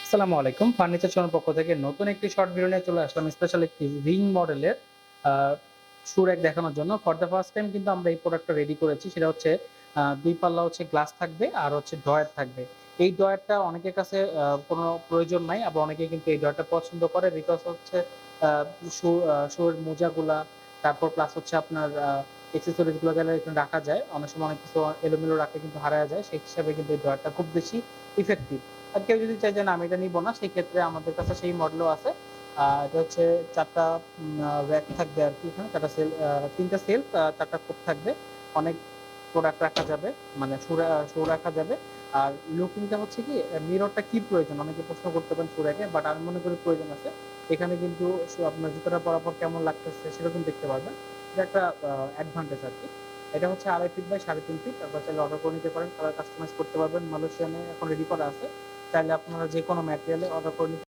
আসসালামু আলাইকুম। ফার্নিচার শোরুমের পক্ষ থেকে নতুন একটি শর্ট ভিডিও নিয়ে চলে আসলাম স্পেশাল একটি রিং মডেলের আ শু র‍্যাক দেখানোর জন্য। ফর দ্যা ফার্স্ট টাইম কিন্তু আমরা এই প্রোডাক্টটা রেডি করেছি। সেটা হচ্ছে ২ পাল্লা হচ্ছে গ্লাস থাকবে আর হচ্ছে ড্রয়ার থাকবে। এই ড্রয়ারটা অনেকের কাছে কোনো প্রয়োজন নাই। আবার অনেকেই কিন্তু এই ড্রয়ারটা পছন্দ করে বিকজ হচ্ছে আ শু এর মোজাগুলা, তারপর প্লাস হচ্ছে আপনার অ্যাক্সেসরিজ গুলো গেলে এখানে রাখা যায়। অনেক সময় অনেক কিছু এলোমেলো রাখলে কিন্তু হারায়া যায়। সেই হিসাবে কিন্তু এই ড্রয়ারটা খুব বেশি ইফেক্টিভ। আর কেউ যদি চায় যে না আমি এটা নিবো না, সেক্ষেত্রে আমাদের কাছে সেই মডেলও আছে। এটা হচ্ছে ৪ টা র‍্যাক থাকবে আরকি এখানে। ৪ টা ৩ টা সেলফ, ৪ টা খোপ থাকবে। অনেক প্রোডাক্ট রাখা যাবে। মানে শু রাখা যাবে। আর লুকিংটা হচ্ছে কি মিররটা কি প্রয়োজন? অনেকে প্রশ্ন করতে পারেন শু র‍্যাকে। বাট আমি মনে করি প্রয়োজন আছে। এখানে কিন্তু আপনার জুতাটা পরার পর কেমন লাগতেছে সেটা কিন্তু দেখতে পারবেন। এটা একটা অ্যাডভান্টেজ আরকি। এটা হচ্ছে ২.৫ ফিট বাই ৩.৫ ফিট। আপনারা চাইলে অর্ডার করে নিতে পারেন। কালার কাস্টমাইজ করতে পারবেন। মালয়েশিয়ানে এখন রেডি করা আছে। চাইলে আপনারা যেকোনো ম্যাটেরিয়ালে অর্ডার করে নিতে